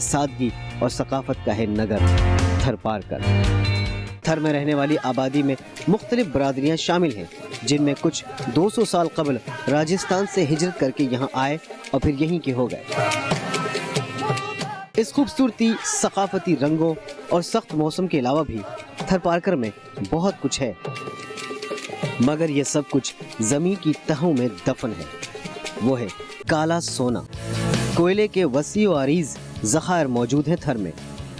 سادگی اور ثقافت کا ہے نگر تھر پارکر۔ تھر میں رہنے والی آبادی میں مختلف برادریاں شامل ہیں، جن میں کچھ 200 سال قبل راجستھان سے ہجرت کر کے یہاں آئے اور پھر یہیں کے ہو گئے۔ اس خوبصورتی، ثقافتی رنگوں اور سخت موسم کے علاوہ بھی تھر پارکر میں بہت کچھ ہے، مگر یہ سب کچھ زمین کی تہوں میں دفن ہے۔ وہ ہے کالا سونا۔ کوئلے کے وسیع و عریض ذخائر موجود ہیں تھر میں۔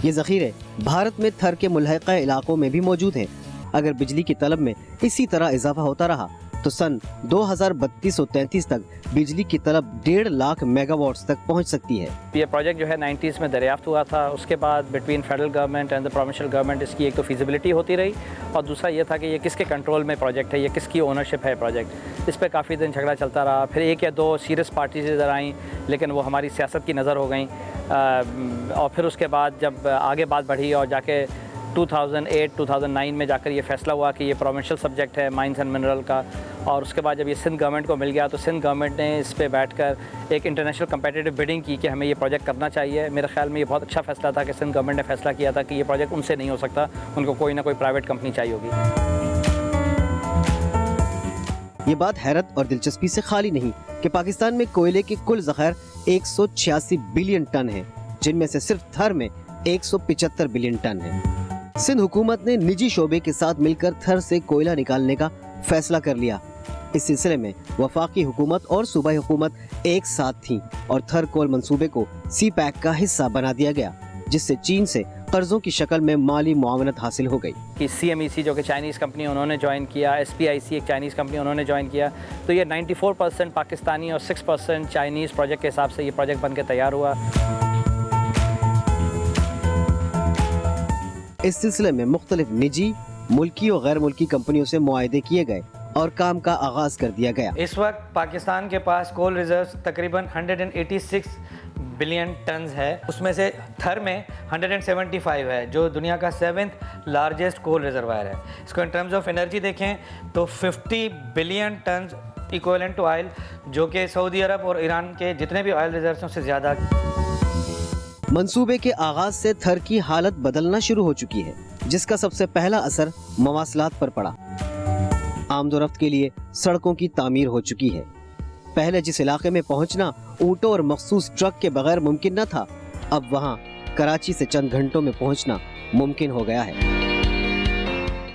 یہ ذخیرے بھارت میں تھر کے ملحقہ علاقوں میں بھی موجود ہیں۔ اگر بجلی کی طلب میں اسی طرح اضافہ ہوتا رہا تو سن 2032-33 تک بجلی کی طلب 1.5 لاکھ میگا واٹس تک پہنچ سکتی ہے۔ یہ پروجیکٹ جو ہے 90s میں دریافت ہوا تھا، اس کے بعد between federal government and the provincial government اس کی ایک تو فیزیبلٹی ہوتی رہی، اور دوسرا یہ تھا کہ یہ کس کے کنٹرول میں پروجیکٹ ہے، یہ کس کی اونرشپ ہے پروجیکٹ۔ اس پہ کافی دن جھگڑا چلتا رہا، پھر 1 یا 2 سیریس پارٹیز ادھر آئیں، لیکن وہ ہماری سیاست کی نظر ہو گئیں، اور پھر اس کے بعد جب آگے بات بڑھی اور جا کے 2008-2009 میں جا کر یہ فیصلہ ہوا کہ یہ پروونشل سبجیکٹ ہے مائنز اینڈ منرل کا، اور اس کے بعد جب یہ سندھ گورنمنٹ کو مل گیا تو سندھ گورنمنٹ نے اس پہ بیٹھ کر ایک انٹرنیشنل کمپیٹیٹیو بڈنگ کی کہ ہمیں یہ پروجیکٹ کرنا چاہیے۔ میرے خیال میں یہ بہت اچھا فیصلہ تھا کہ سندھ گورنمنٹ نے فیصلہ کیا تھا کہ یہ پروجیکٹ ان سے نہیں ہو سکتا، ان کو کوئی نہ کوئی پرائیویٹ کمپنی چاہیے ہوگی۔ یہ بات حیرت اور دلچسپی سے خالی نہیں کہ پاکستان میں کوئلے کے کل ذخائر 186 بلین ٹن ہیں، جن میں سے صرف تھر میں 175 بلین ٹن ہیں۔ سندھ حکومت نے نجی شعبے کے ساتھ مل کر تھر سے کوئلہ نکالنے کا فیصلہ کر لیا۔ اس سلسلے میں وفاقی حکومت اور صوبائی حکومت ایک ساتھ تھیں اور تھر کول منصوبے کو سی پیک کا حصہ بنا دیا گیا، جس سے چین سے قرضوں کی شکل میں مالی معاونت حاصل ہو گئی۔ کہ CMEC جو کہ چائنیز کمپنی انہوں نے جوائن کیا، SPIC ایک چائنیز کمپنی انہوں نے جوائن کیا، تو یہ 94% پاکستانی اور 6% چائنیز پروجیکٹ کے حساب سے یہ پروجیکٹ بن کے تیار ہوا۔ اس سلسلے میں مختلف نجی، ملکی اور غیر ملکی کمپنیوں سے معاہدے کیے گئے اور کام کا آغاز کر دیا گیا۔ اس وقت پاکستان کے پاس کول ریزروز تقریباً 186 بلین ٹنز ہے، اس میں سے تھر میں 175 ہے جو دنیا کا 7th لارجسٹ کول ریزروائر ہے۔ اس کو ان ٹرمز آف انرجی دیکھیں تو 50 billion tons equivalent to oil, جو کہ سعودی عرب اور ایران کے جتنے بھی آئل ریزروز ہیں اس سے زیادہ۔ منصوبے کے آغاز سے تھر کی حالت بدلنا شروع ہو چکی ہے، جس کا سب سے پہلا اثر مواصلات پر پڑا۔ آمد و رفت کے لیے سڑکوں کی تعمیر ہو چکی ہے۔ پہلے جس علاقے میں پہنچنا اونٹوں اور مخصوص ٹرک کے بغیر ممکن نہ تھا، اب وہاں کراچی سے چند گھنٹوں میں پہنچنا ممکن ہو گیا ہے۔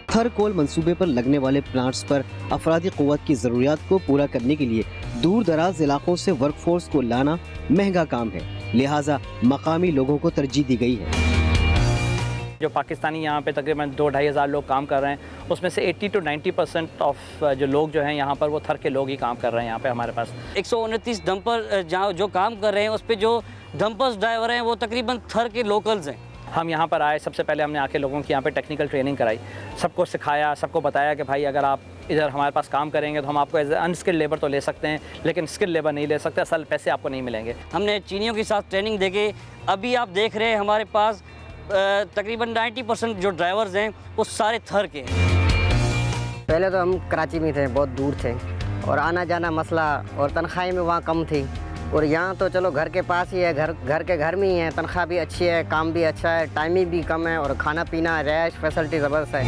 تھر کول منصوبے پر لگنے والے پلانٹس پر افرادی قوت کی ضروریات کو پورا کرنے کے لیے دور دراز علاقوں سے ورک فورس کو لانا مہنگا کام ہے، لہٰذا مقامی لوگوں کو ترجیح دی گئی ہے۔ جو پاکستانی یہاں پہ تقریباً 2-2.5 ہزار لوگ کام کر رہے ہیں، اس میں سے 80-90% آف جو لوگ جو ہیں یہاں پر وہ تھر کے لوگ ہی کام کر رہے ہیں یہاں پہ ہمارے پاس۔ 129 ڈمپر جو کام کر رہے ہیں اس پہ جو ڈمپرز ڈرائیور ہیں وہ تقریباً تھر کے لوکلز ہیں۔ ہم یہاں پر آئے، سب سے پہلے ہم نے آ کے لوگوں کی یہاں پہ ٹیکنیکل ٹریننگ کرائی، سب کو سکھایا، سب کو بتایا کہ بھائی اگر آپ ادھر ہمارے پاس کام کریں گے تو ہم آپ کو ایز اے انسکل لیبر تو لے سکتے ہیں، لیکن اسکل لیبر نہیں لے سکتے، اصل پیسے آپ کو نہیں ملیں گے۔ ہم نے چینیوں کے ساتھ ٹریننگ دے کے ابھی آپ دیکھ رہے ہیں ہمارے پاس تقریباً 90% جو ڈرائیورز ہیں وہ سارے تھر کے ہیں۔ پہلے تو ہم کراچی میں تھے، بہت دور تھے اور آنا جانا مسئلہ، اور تنخواہیں میں وہاں کم تھی، اور یہاں تو چلو گھر کے پاس ہی ہے، گھر کے گھر میں ہی ہے، تنخواہ بھی اچھی ہے، کام بھی اچھا ہے، ٹائمنگ بھی کم ہے، اور کھانا پینا رہائش فیسلٹی زبردست ہے۔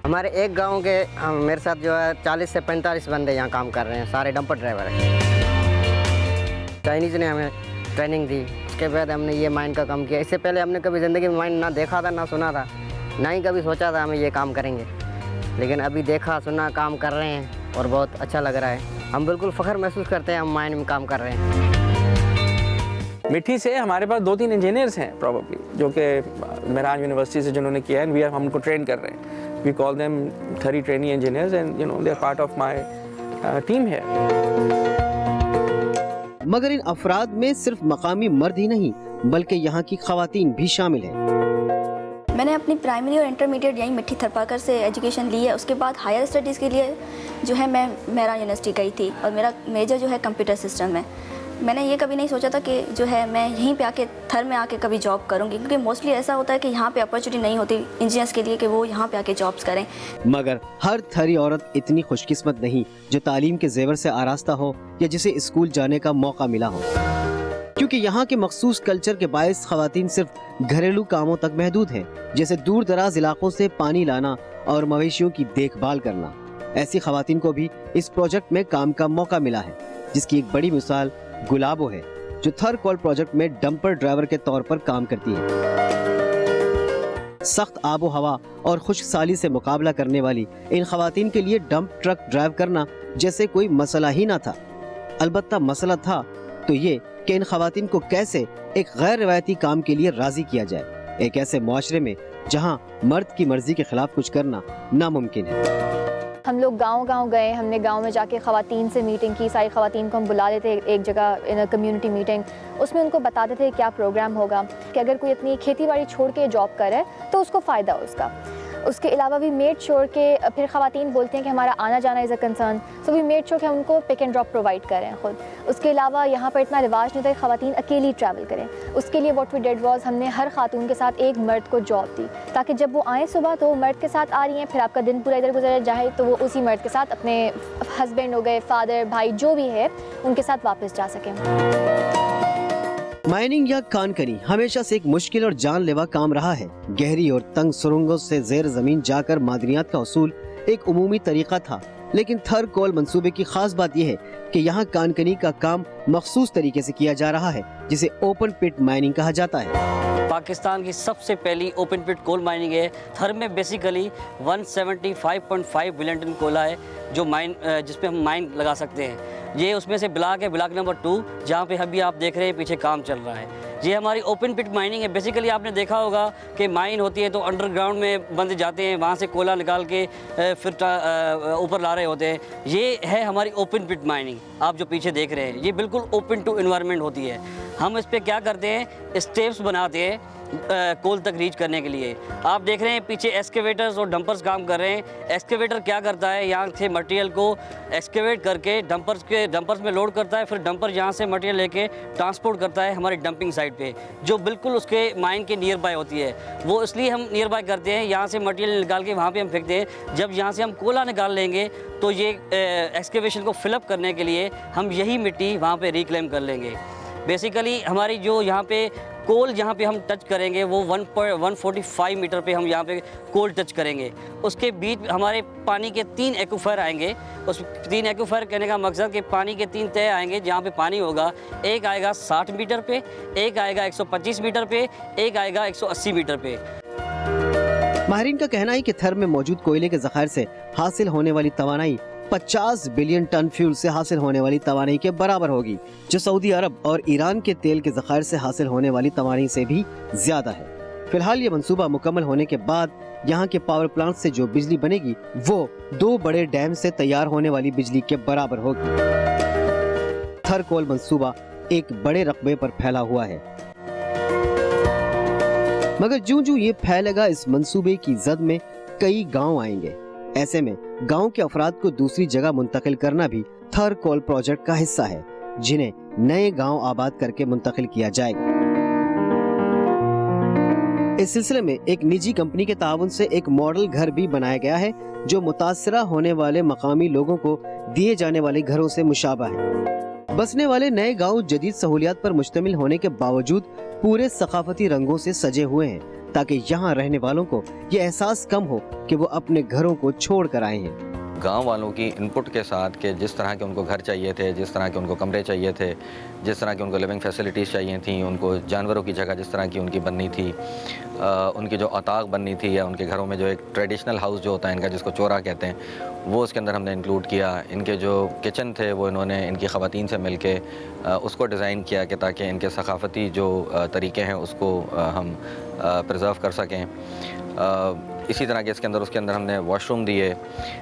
ہمارے ایک گاؤں کے میرے ساتھ جو ہے 40 سے 45 بندے یہاں کام کر رہے ہیں، سارے ڈمپر ڈرائیور ہیں۔ چائنیز نے ہمیں ٹریننگ دی، اس کے بعد ہم نے یہ مائن کا کام کیا۔ اس سے پہلے ہم نے کبھی زندگی میں مائن نہ دیکھا تھا، نہ سنا تھا، نہ ہی کبھی سوچا تھا ہم یہ کام کریں گے، لیکن ابھی دیکھا سنا کام کر رہے ہیں اور بہت اچھا لگ رہا ہے۔ ہم بالکل فخر محسوس کرتے ہیں ہم مائن میں کام کر رہے ہیں۔ مٹی سے ہمارے پاس 2-3 انجینئرس ہیں پروبیبلی جو کہ مہراج یونیورسٹی سے جنہوں نے کیا ہے، ہم ان کو ٹرین کر رہے ہیں۔ We call them 30 trainee engineers and you know they are part of my team ہے۔ مگر ان افراد میں صرف مقامی مرد ہی نہیں بلکہ یہاں کی خواتین بھی شامل ہیں۔ میں نے اپنی پرائمری اور انٹرمیڈیٹ یہیں مٹھی تھر پارکر سے ایجوکیشن لی ہے۔ اس کے بعد ہائر اسٹڈیز کے لیے جو ہے میں مہراج یونیورسٹی گئی تھی اور میرا میجر جو ہے کمپیوٹر سسٹم ہے۔ میں نے یہ کبھی نہیں سوچا تھا کہ جو ہے میں یہیں پہ آ کے تھر میں آ کے کبھی جاب کروں گی، کیونکہ موسٹلی ایسا ہوتا ہے کہ یہاں پہ اپرچونیٹی نہیں ہوتی انجینئرس کے لیے کہ وہ یہاں پہ آ کے جابس کریں۔ مگر ہر تھری عورت اتنی خوش قسمت نہیں جو تعلیم کے زیور سے آراستہ ہو یا جسے اسکول جانے کا موقع ملا ہو، کیونکہ کیونکہ یہاں کے مخصوص کلچر کے باعث خواتین صرف گھریلو کاموں تک محدود ہیں، جیسے دور دراز علاقوں سے پانی لانا اور مویشیوں کی دیکھ بھال کرنا۔ ایسی خواتین کو بھی اس پروجیکٹ میں کام کا موقع ملا ہے، جس کی ایک بڑی مثال گلابو ہے، جو تھر کول پروجیکٹ میں ڈمپر ڈرائیور کے طور پر کام کرتی ہے۔ سخت آب و ہوا اور خشک سالی سے مقابلہ کرنے والی ان خواتین کے لیے ڈمپ ٹرک ڈرائیو کرنا جیسے کوئی مسئلہ ہی نہ تھا۔ البتہ مسئلہ تھا تو یہ کہ ان خواتین کو کیسے ایک غیر روایتی کام کے لیے راضی کیا جائے، ایک ایسے معاشرے میں جہاں مرد کی مرضی کے خلاف کچھ کرنا ناممکن ہے۔ ہم لوگ گاؤں گئے، ہم نے گاؤں میں جا کے خواتین سے میٹنگ کی، ساری خواتین کو ہم بلا لیتے ایک جگہ کمیونٹی میٹنگ، اس میں ان کو بتاتے تھے کیا پروگرام ہوگا کہ اگر کوئی اپنی کھیتی باڑی چھوڑ کے جاب کرے تو اس کو فائدہ ہو اس کا۔ اس کے علاوہ بھی میڈ چھوڑ کے پھر خواتین بولتے ہیں کہ ہمارا آنا جانا از اے کنسرن، سو بھی میڈ چھوڑ کے ہم ان کو پک اینڈ ڈراپ پرووائڈ کریں خود۔ اس کے علاوہ یہاں پر اتنا رواج نہیں تھا کہ خواتین اکیلی ٹریول کریں، اس کے لیے واٹ وی ڈیڈ واز ہم نے ہر خاتون کے ساتھ ایک مرد کو جاب دی، تاکہ جب وہ آئیں صبح تو وہ مرد کے ساتھ آ رہی ہیں، پھر آپ کا دن پورا ادھر گزر جائے تو وہ اسی مرد کے ساتھ اپنے ہسبینڈ ہو گئے، فادر، بھائی جو بھی ہے ان کے ساتھ واپس جا سکیں۔ مائننگ یا کانکنی ہمیشہ سے ایک مشکل اور جان لیوا کام رہا ہے۔ گہری اور تنگ سرنگوں سے زیر زمین جا کر معدنیات کا حصول ایک عمومی طریقہ تھا، لیکن تھر کول منصوبے کی خاص بات یہ ہے کہ یہاں کانکنی کا کام مخصوص طریقے سے کیا جا رہا ہے، جسے اوپن پٹ مائننگ کہا جاتا ہے۔ پاکستان کی سب سے پہلی اوپن پٹ کول مائننگ ہے۔ تھر میں بیسیکلی 175.5 بلین ٹن کولا ہے جو جس پہ ہم مائن لگا سکتے ہیں۔ یہ اس میں سے بلاک ہے، بلاک نمبر 2، جہاں پہ ابھی آپ دیکھ رہے ہیں پیچھے کام چل رہا ہے۔ یہ ہماری اوپن پٹ مائننگ ہے۔ بیسیکلی آپ نے دیکھا ہوگا کہ مائن ہوتی ہے تو انڈر گراؤنڈ میں بندے جاتے ہیں، وہاں سے کولا نکال کے پھر اوپر لا رہے ہوتے ہیں۔ یہ ہے ہماری اوپن پٹ مائننگ، آپ جو پیچھے دیکھ رہے ہیں یہ بالکل اوپن ٹو انوائرمنٹ ہوتی ہے۔ ہم اس پہ کیا کرتے ہیں، اسٹیپس بناتے ہیں کول تک ریچ کرنے کے لیے۔ آپ دیکھ رہے ہیں پیچھے ایکسکیویٹرز اور ڈمپرز کام کر رہے ہیں۔ ایکسکیویٹر کیا کرتا ہے، یہاں سے مٹیریل کو ایکسکیویٹ کر کے ڈمپرز میں لوڈ کرتا ہے، پھر ڈمپر یہاں سے مٹیریل لے کے ٹرانسپورٹ کرتا ہے ہماری ڈمپنگ سائٹ پہ، جو بالکل اس کے مائن کے نیئر بائی ہوتی ہے۔ وہ اس لیے ہم نیئر بائی کرتے ہیں، یہاں سے مٹیریل نکال کے وہاں پہ ہم پھینکتے ہیں۔ جب یہاں سے ہم کولا نکال لیں گے تو یہ ایکسکیویشن کو فل اپ کرنے کے لیے ہم یہی مٹی وہاں پہ ریکلیم کر لیں گے۔ بیسیکلی ہماری جو یہاں پہ کول جہاں پہ ہم ٹچ کریں گے وہ 145 میٹر پہ ہم یہاں پہ کول ٹچ کریں گے۔ اس کے بیچ ہمارے پانی کے 3 ایکوفائر آئیں گے۔ اس 3 ایکوفائر کہنے کا مقصد کہ پانی کے 3 تہہ آئیں گے جہاں پہ پانی ہوگا۔ ایک آئے گا 60 میٹر پہ، ایک آئے گا 125 میٹر پہ، ایک آئے گا 180 میٹر پہ۔ ماہرین کا کہنا ہے کہ تھر میں موجود کوئلے کے ذخائر سے حاصل ہونے والی توانائی 50 بلین ٹن فیول سے حاصل ہونے والی توانائی کے برابر ہوگی، جو سعودی عرب اور ایران کے تیل کے ذخائر سے حاصل ہونے والی توانائی سے بھی زیادہ ہے۔ فی الحال یہ منصوبہ مکمل ہونے کے بعد یہاں کے پاور پلانٹ سے جو بجلی بنے گی وہ 2 بڑے ڈیم سے تیار ہونے والی بجلی کے برابر ہوگی۔ تھر کول منصوبہ ایک بڑے رقبے پر پھیلا ہوا ہے، مگر جوں جوں یہ پھیلے گا اس منصوبے کی زد میں کئی گاؤں آئیں گے۔ ایسے میں گاؤں کے افراد کو دوسری جگہ منتقل کرنا بھی تھر کول پروجیکٹ کا حصہ ہے، جنہیں نئے گاؤں آباد کر کے منتقل کیا جائے گا۔ اس سلسلے میں ایک نجی کمپنی کے تعاون سے ایک ماڈل گھر بھی بنایا گیا ہے جو متاثرہ ہونے والے مقامی لوگوں کو دیے جانے والے گھروں سے مشابہ ہے۔ بسنے والے نئے گاؤں جدید سہولیات پر مشتمل ہونے کے باوجود پورے ثقافتی رنگوں سے سجے ہوئے ہیں، تاکہ یہاں رہنے والوں کو یہ احساس کم ہو کہ وہ اپنے گھروں کو چھوڑ کر آئے ہیں۔ گاؤں والوں کی انپٹ کے ساتھ کہ جس طرح کے ان کو گھر چاہیے تھے، جس طرح کے ان کو کمرے چاہیے تھے، جس طرح کی ان کو لیونگ فیسلٹیز چاہیے تھیں، ان کو جانوروں کی جگہ جس طرح کی ان کی بننی تھی، ان کی جو اطاق بننی تھی، یا ان کے گھروں میں جو ایک ٹریڈیشنل ہاؤس جو ہوتا ہے ان کا جس کو چورا کہتے ہیں، وہ اس کے اندر ہم نے انکلوڈ کیا۔ ان کے جو کچن تھے وہ انہوں نے ان کی خواتین سے مل کے اس کو ڈیزائن کیا کہ تاکہ ان کے ثقافتی جو طریقے ہیں اس کو ہم پرزرو کر سکیں۔ اسی طرح کے اس کے اندر ہم نے واش روم دیے۔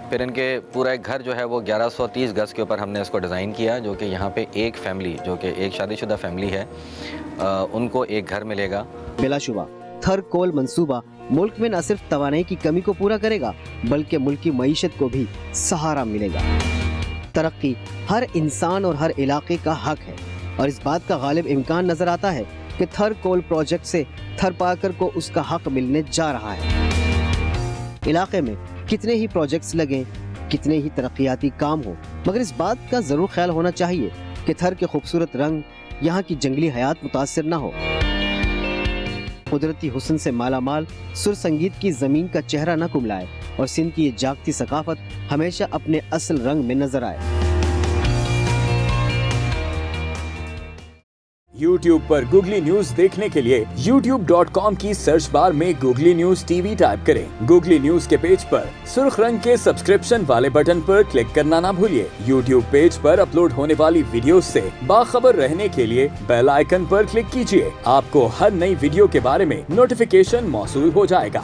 پھر ان کے پورا ایک گھر جو ہے وہ 1130 گز کے اوپر ہم نے اس کو ڈیزائن کیا، جو کہ یہاں پہ ایک فیملی جو کہ ایک شادی شدہ فیملی ہے ان کو ایک گھر ملے گا۔ بلا شبہ تھر کول منصوبہ ملک میں نہ صرف توانائی کی کمی کو پورا کرے گا بلکہ ملک کی معیشت کو بھی سہارا ملے گا۔ ترقی ہر انسان اور ہر علاقے کا حق ہے، اور اس بات کا غالب امکان نظر آتا ہے کہ تھر کول پروجیکٹ سے تھر پاکر کو اس کا حق ملنے جا رہا ہے۔ علاقے میں کتنے ہی پروجیکٹس لگیں، کتنے ہی ترقیاتی کام ہوں، مگر اس بات کا ضرور خیال ہونا چاہیے کہ تھر کے خوبصورت رنگ یہاں کی جنگلی حیات متاثر نہ ہو. قدرتی حسن سے مالا مال سر سنگیت کی زمین کا چہرہ نہ کملائے اور سندھ کی یہ جاگتی ثقافت ہمیشہ اپنے اصل رنگ میں نظر آئے. YouTube پر گوگلی نیوز دیکھنے کے لیے youtube.com کی سرچ بار میں googly news T V type کریں. گوگلی نیوز کے پیج پر سرخ رنگ کے سبسکرپشن والے بٹن پر کلک کرنا نہ بھولیے. YouTube پیج پر اپلوڈ ہونے والی ویڈیوز سے باخبر رہنے کے لیے بیل آئیکن پر کلک کیجیے. آپ کو ہر نئی ویڈیو کے بارے میں نوٹیفیکیشن موصول ہو جائے گا.